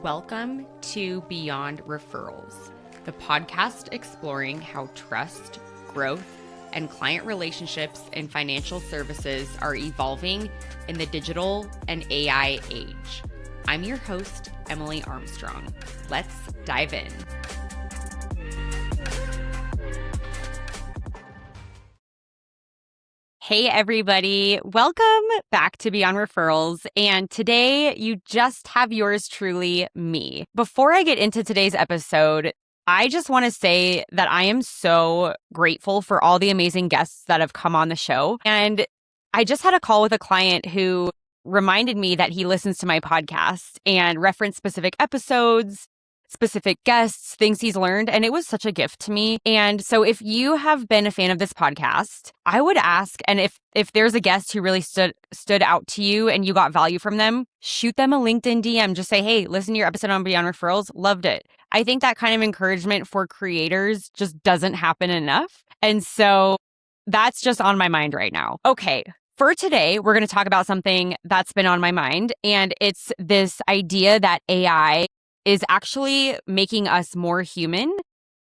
Welcome to Beyond Referrals, the podcast exploring how trust, growth, and client relationships in financial services are evolving in the digital and AI age. I'm your host, Emily Armstrong. Let's dive in. Hey, everybody. Welcome back to Beyond Referrals. And today you just have yours truly, me. Before I get into today's episode, I just want to say that I am so grateful for all the amazing guests that have come on the show. And I just had a call with a client who reminded me that he listens to my podcast and referenced specific episodes, specific guests, things he's learned, and it was such a gift to me. And so if you have been a fan of this podcast, I would ask, and if there's a guest who really stood out to you and you got value from them, shoot them a LinkedIn DM. Just say, hey, listen to your episode on Beyond Referrals. Loved it. I think that kind of encouragement for creators just doesn't happen enough. And so that's just on my mind right now. Okay. For today, we're going to talk about something that's been on my mind, and it's this idea that AI is actually making us more human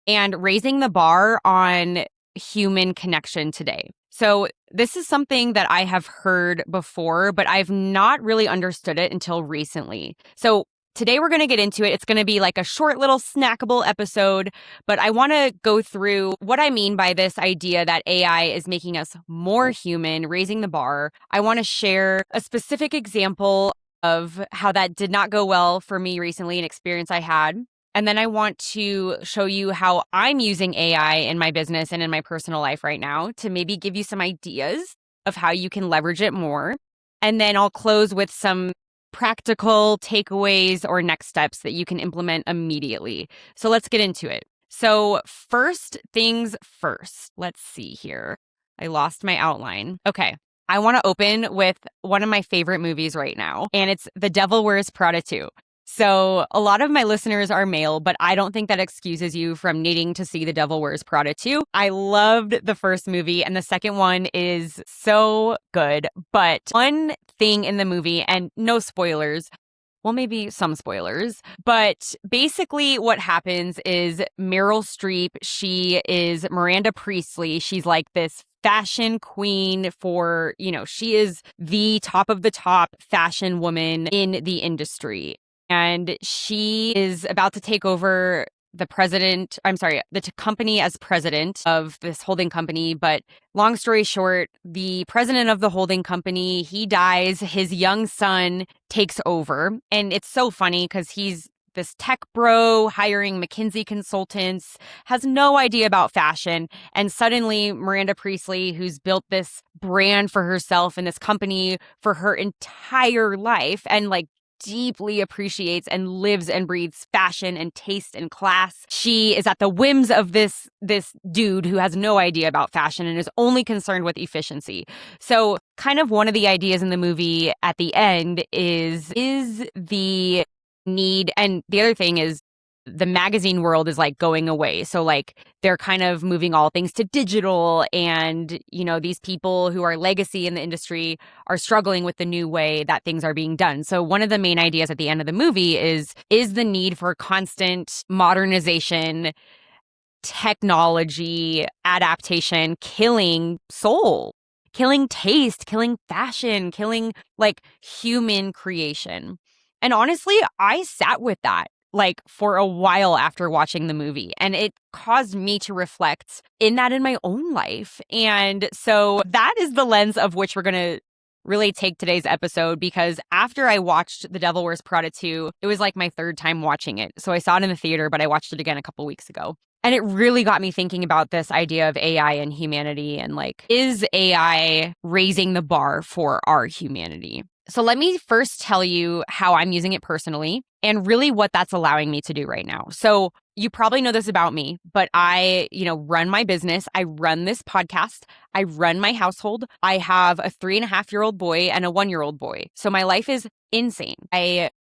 and raising the bar on human connection today. So this is something that I have heard before, but I've not really understood it until recently. So today we're going to get into it. It's going to be like a short little snackable episode, but I want to go through what I mean by this idea that AI is making us more human, raising the bar. I want to share a specific example of how that did not go well for me recently, an experience I had. And then I want to show you how I'm using AI in my business and in my personal life right now to maybe give you some ideas of how you can leverage it more. And then I'll close with some practical takeaways or next steps that you can implement immediately. So let's get into it. So first things first, let's see here. I lost my outline. Okay. I want to open with one of my favorite movies right now, and it's The Devil Wears Prada 2. So a lot of my listeners are male, but I don't think that excuses you from needing to see The Devil Wears Prada 2. I loved the first movie, and the second one is so good. But one thing in the movie, and no spoilers, well, maybe some spoilers, but basically what happens is Meryl Streep, she is Miranda Priestley. She's like this fashion queen for, she is the top of the top fashion woman in the industry. And she is about to take over the company as president of this holding company. But long story short, the president of the holding company, he dies, his young son takes over. And it's so funny because he's this tech bro hiring McKinsey consultants, has no idea about fashion. And suddenly Miranda Priestley, who's built this brand for herself and this company for her entire life and deeply appreciates and lives and breathes fashion and taste and class. She is at the whims of this dude who has no idea about fashion and is only concerned with efficiency. So kind of one of the ideas in the movie at the end is the need, and the other thing is the magazine world is going away. So they're kind of moving all things to digital, and these people who are legacy in the industry are struggling with the new way that things are being done. So one of the main ideas at the end of the movie is the need for constant modernization, technology, adaptation, killing soul, killing taste, killing fashion, killing human creation. And honestly, I sat with that for a while after watching the movie, and it caused me to reflect in my own life. And so that is the lens of which we're going to really take today's episode, because after I watched The Devil Wears Prada 2, it was my third time watching it. So I saw it in the theater, but I watched it again a couple weeks ago. And it really got me thinking about this idea of AI and humanity and is AI raising the bar for our humanity? So let me first tell you how I'm using it personally and really what that's allowing me to do right now. So you probably know this about me, but I, run my business. I run this podcast. I run my household. I have a 3.5-year-old boy and a 1-year-old boy. So my life is insane. I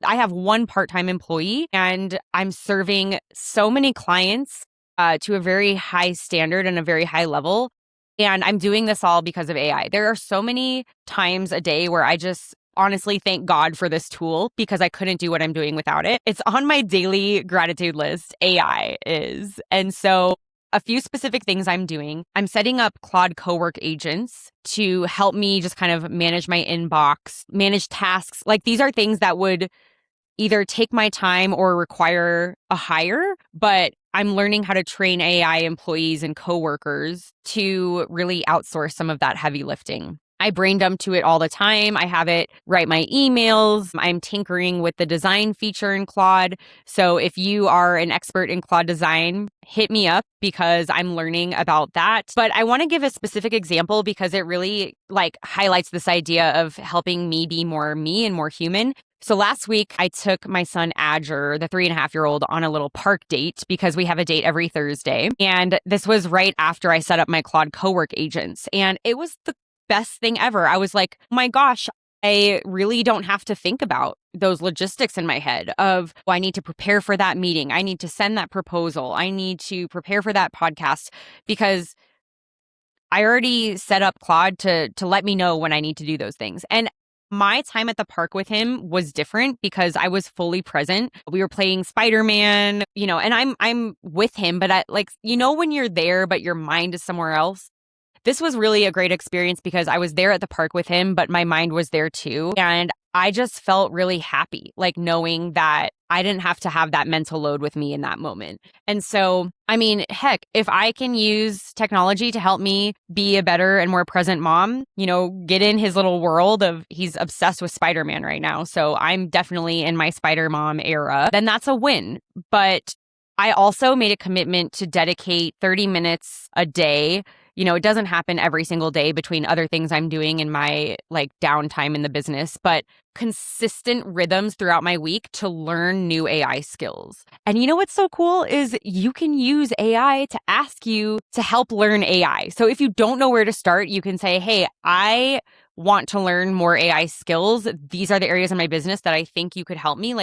have one part-time employee, and I'm serving so many clients to a very high standard and a very high level. And I'm doing this all because of AI. There are so many times a day where I just honestly thank God for this tool because I couldn't do what I'm doing without it. It's on my daily gratitude list. AI is. And so a few specific things I'm doing. I'm setting up Claude Cowork agents to help me just kind of manage my inbox, manage tasks. Like these are things that would either take my time or require a hire, but I'm learning how to train AI employees and coworkers to really outsource some of that heavy lifting. I brain dump to it all the time. I have it write my emails. I'm tinkering with the design feature in Claude. So if you are an expert in Claude design, hit me up because I'm learning about that. But I want to give a specific example because it really highlights this idea of helping me be more me and more human. So last week, I took my son, Adger, the 3.5-year-old, on a little park date because we have a date every Thursday. And this was right after I set up my Claude Cowork agents. And it was the best thing ever. I was like, oh my gosh, I really don't have to think about those logistics in my head of, I need to prepare for that meeting. I need to send that proposal. I need to prepare for that podcast because I already set up Claude to let me know when I need to do those things. And my time at the park with him was different because I was fully present. We were playing Spider-Man, and I'm with him, but when you're there, but your mind is somewhere else. This was really a great experience because I was there at the park with him, but my mind was there too. And I just felt really happy, knowing that I didn't have to have that mental load with me in that moment. And so, heck, if I can use technology to help me be a better and more present mom, get in his little world of, he's obsessed with Spider-Man right now. So I'm definitely in my Spider-Mom era, then that's a win. But I also made a commitment to dedicate 30 minutes a day. It doesn't happen every single day between other things I'm doing in my downtime in the business, but consistent rhythms throughout my week to learn new AI skills. And what's so cool is you can use AI to ask you to help learn AI. So if you don't know where to start, you can say, hey, I want to learn more AI skills. These are the areas in my business that I think you could help me.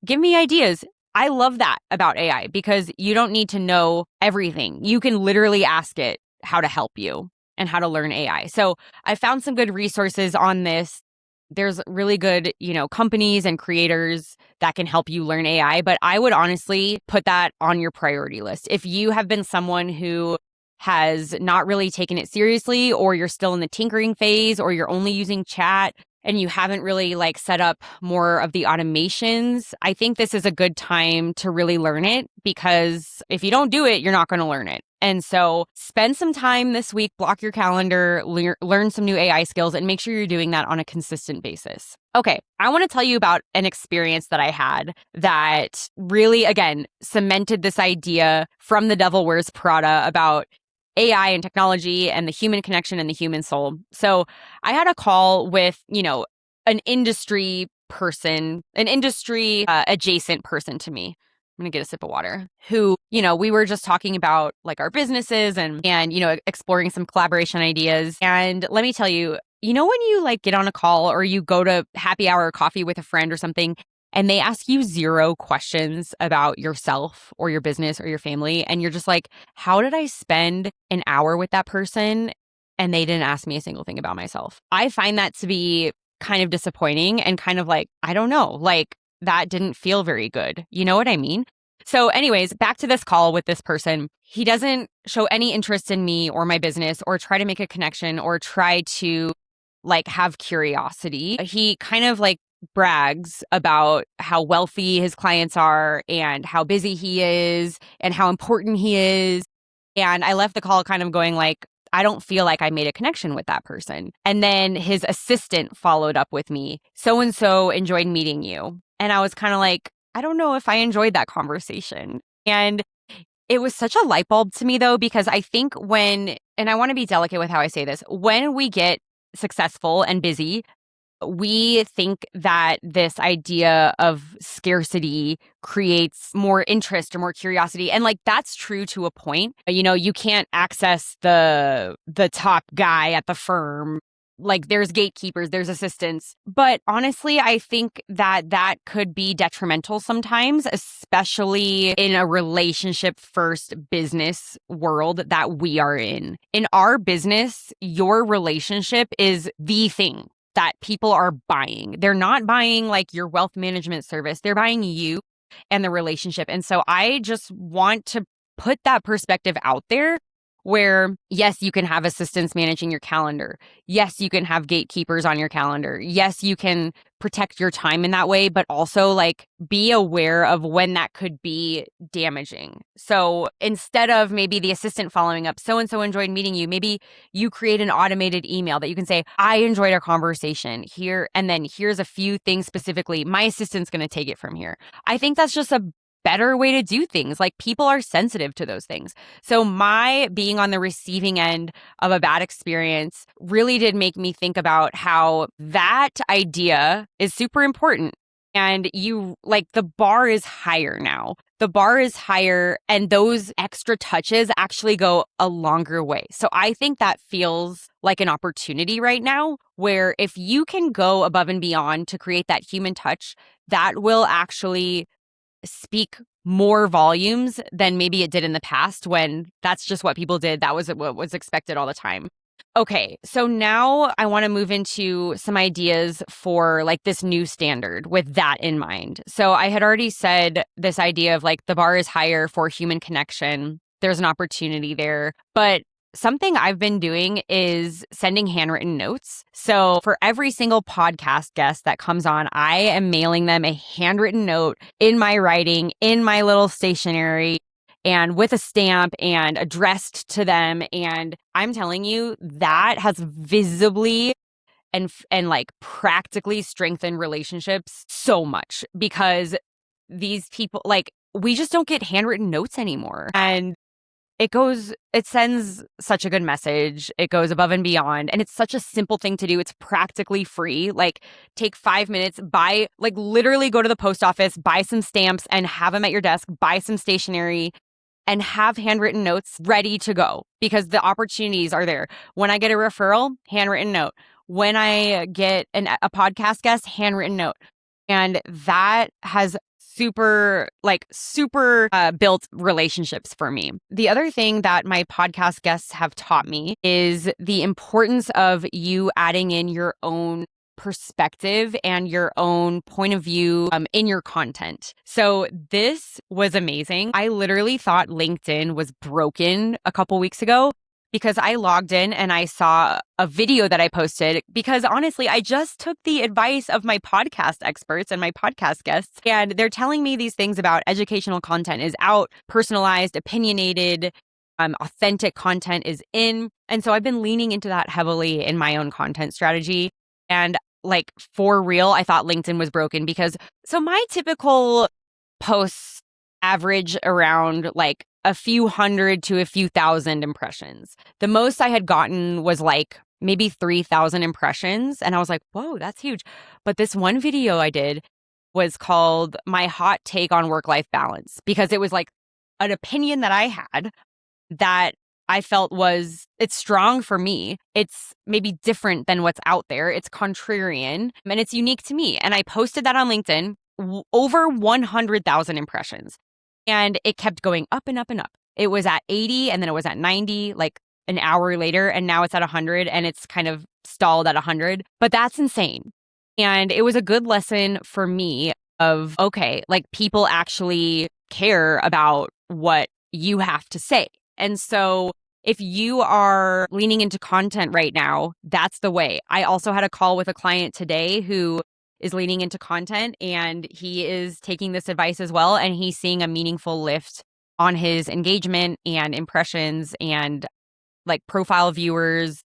Give me ideas. I love that about AI because you don't need to know everything. You can literally ask it how to help you and how to learn AI. So I found some good resources on this. There's really good, companies and creators that can help you learn AI, but I would honestly put that on your priority list. If you have been someone who has not really taken it seriously, or you're still in the tinkering phase, or you're only using chat and you haven't really set up more of the automations, I think this is a good time to really learn it because if you don't do it, you're not going to learn it. And so spend some time this week, block your calendar, learn some new AI skills, and make sure you're doing that on a consistent basis. Okay, I want to tell you about an experience that I had that really, again, cemented this idea from the Devil Wears Prada about AI and technology and the human connection and the human soul. So I had a call with, an industry person, an industry adjacent person to me. I'm going to get a sip of water, who, we were just talking about our businesses and, exploring some collaboration ideas. And let me tell you, when you get on a call or you go to happy hour or coffee with a friend or something, and they ask you 0 questions about yourself or your business or your family, and you're just like, how did I spend an hour with that person and they didn't ask me a single thing about myself? I find that to be kind of disappointing and kind of I don't know, that didn't feel very good. You know what I mean? So anyways, back to this call with this person. He doesn't show any interest in me or my business or try to make a connection or try to have curiosity. He kind of brags about how wealthy his clients are and how busy he is and how important he is. And I left the call kind of going I don't feel like I made a connection with that person. And then his assistant followed up with me. So-and-so enjoyed meeting you. And I was kind of I don't know if I enjoyed that conversation. And it was such a light bulb to me though, because I think and I want to be delicate with how I say this, when we get successful and busy, we think that this idea of scarcity creates more interest or more curiosity. And that's true to a point. You can't access the top guy at the firm. There's gatekeepers, there's assistants. But honestly, I think that could be detrimental sometimes, especially in a relationship first business world that we are in. In our business, your relationship is the thing. that people are buying. They're not buying like your wealth management service. They're buying you and the relationship. And so I just want to put that perspective out there where, yes, you can have assistants managing your calendar. Yes, you can have gatekeepers on your calendar. Yes, you can protect your time in that way, but also like be aware of when that could be damaging. So instead of maybe the assistant following up, so and so enjoyed meeting you, maybe you create an automated email that you can say, I enjoyed our conversation here. And then here's a few things specifically. My assistant's going to take it from here. I think that's just a better way to do things. Like people are sensitive to those things. So my being on the receiving end of a bad experience really did make me think about how that idea is super important. And you like the bar is higher now. The bar is higher and those extra touches actually go a longer way. So I think that feels like an opportunity right now where if you can go above and beyond to create that human touch, that will actually speak more volumes than maybe it did in the past when that's just what people did. That was what was expected all the time. Okay, so now I want to move into some ideas for like this new standard with that in mind. So I had already said this idea of like the bar is higher for human connection. There's an opportunity there, but something I've been doing is sending handwritten notes. So for every single podcast guest that comes on, I am mailing them a handwritten note in my writing, in my little stationery, and with a stamp and addressed to them. And I'm telling you, that has visibly and like practically strengthened relationships so much because these people, like, we just don't get handwritten notes anymore. And it sends such a good message. It goes above and beyond. And it's such a simple thing to do. It's practically free. Like take 5 minutes, literally go to the post office, buy some stamps and have them at your desk, buy some stationery and have handwritten notes ready to go because the opportunities are there. When I get a referral, handwritten note. When I get a podcast guest, handwritten note. And that has super built relationships for me. The other thing that my podcast guests have taught me is the importance of you adding in your own perspective and your own point of view in your content. So this was amazing. I literally thought LinkedIn was broken a couple weeks ago because I logged in and I saw a video that I posted because honestly, I just took the advice of my podcast experts and my podcast guests, and they're telling me these things about educational content is out, personalized, opinionated, authentic content is in. And so I've been leaning into that heavily in my own content strategy. And like for real, I thought LinkedIn was broken because so my typical posts average around like a few hundred to a few thousand impressions. The most I had gotten was like maybe 3,000 impressions. And I was like, whoa, that's huge. But this one video I did was called My Hot Take on Work-Life Balance because it was like an opinion that I had that I felt it's strong for me. It's maybe different than what's out there. It's contrarian and it's unique to me. And I posted that on LinkedIn, over 100,000 impressions. And it kept going up and up and up. It was at 80 and then it was at 90 like an hour later. And now it's at 100 and it's kind of stalled at 100. But that's insane. And it was a good lesson for me of, okay, like people actually care about what you have to say. And so if you are leaning into content right now, that's the way. I also had a call with a client today who is leaning into content and he is taking this advice as well. And he's seeing a meaningful lift on his engagement and impressions and like profile viewers,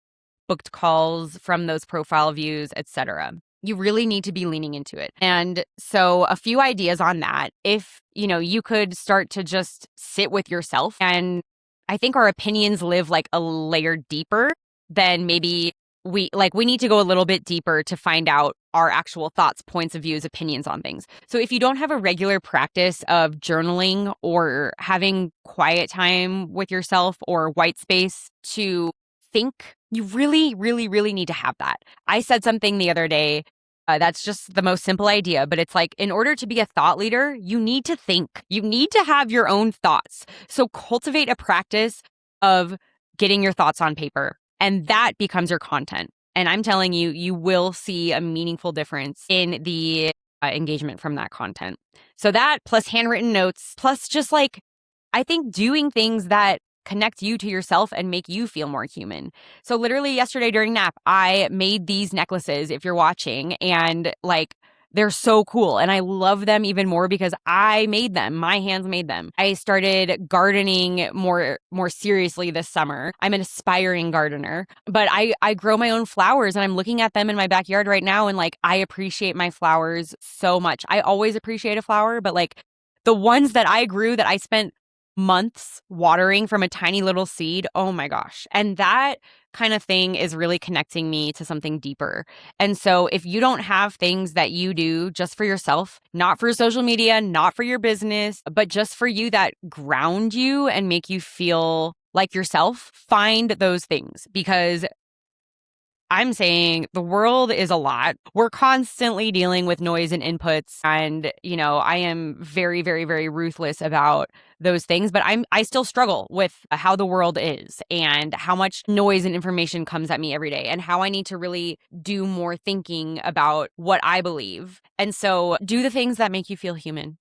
booked calls from those profile views, etc. You really need to be leaning into it. And so a few ideas on that. If, you could start to just sit with yourself, and I think our opinions live like a layer deeper than maybe we need to go a little bit deeper to find out our actual thoughts, points of views, opinions on things. So if you don't have a regular practice of journaling or having quiet time with yourself or white space to think, you really, really, really need to have that. I said something the other day that's just the most simple idea, but it's like, in order to be a thought leader, you need to think. You need to have your own thoughts. So cultivate a practice of getting your thoughts on paper, and that becomes your content. And I'm telling you, you will see a meaningful difference in the engagement from that content. So that plus handwritten notes, plus just like, I think doing things that connect you to yourself and make you feel more human. So literally yesterday during nap, I made these necklaces, if you're watching, and like, they're so cool. And I love them even more because I made them. My hands made them. I started gardening more seriously this summer. I'm an aspiring gardener, but I grow my own flowers and I'm looking at them in my backyard right now. And like, I appreciate my flowers so much. I always appreciate a flower, but like the ones that I grew that I spent months watering from a tiny little seed. Oh my gosh. And that kind of thing is really connecting me to something deeper. And so if you don't have things that you do just for yourself, not for social media, not for your business, but just for you that ground you and make you feel like yourself, find those things, because I'm saying the world is a lot. We're constantly dealing with noise and inputs. And, you know, I am very, very, very ruthless about those things, but I still struggle with how the world is and how much noise and information comes at me every day and how I need to really do more thinking about what I believe. And so do the things that make you feel human.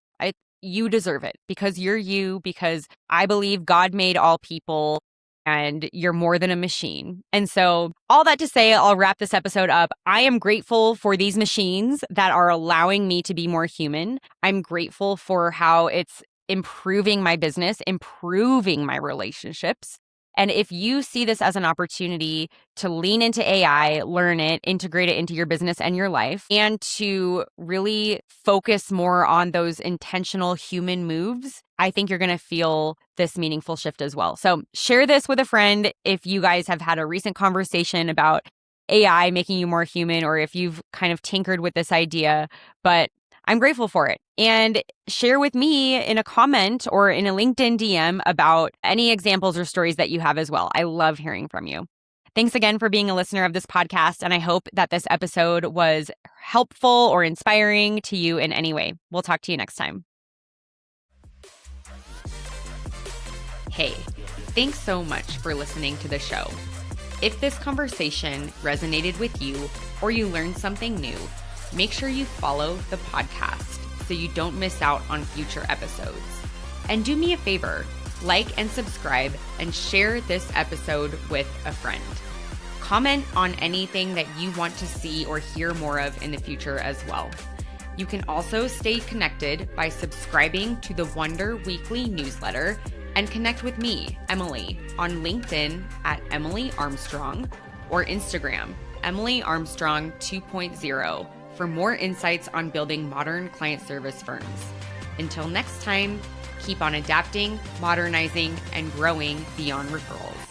You deserve it because you're you, because I believe God made all people and you're more than a machine. And so all that to say, I'll wrap this episode up. I am grateful for these machines that are allowing me to be more human. I'm grateful for how it's improving my business, improving my relationships. And if you see this as an opportunity to lean into AI, learn it, integrate it into your business and your life, and to really focus more on those intentional human moves, I think you're going to feel this meaningful shift as well. So share this with a friend if you guys have had a recent conversation about AI making you more human, or if you've kind of tinkered with this idea, but I'm grateful for it. And share with me in a comment or in a LinkedIn DM about any examples or stories that you have as well. I love hearing from you. Thanks again for being a listener of this podcast. And I hope that this episode was helpful or inspiring to you in any way. We'll talk to you next time. Hey, thanks so much for listening to the show. If this conversation resonated with you or you learned something new, make sure you follow the podcast so you don't miss out on future episodes. And do me a favor, like and subscribe and share this episode with a friend. Comment on anything that you want to see or hear more of in the future as well. You can also stay connected by subscribing to the Wonder Weekly newsletter and connect with me, Emily, on LinkedIn at Emily Armstrong or Instagram, Emily Armstrong 2.0, for more insights on building modern client service firms. Until next time, keep on adapting, modernizing, and growing beyond referrals.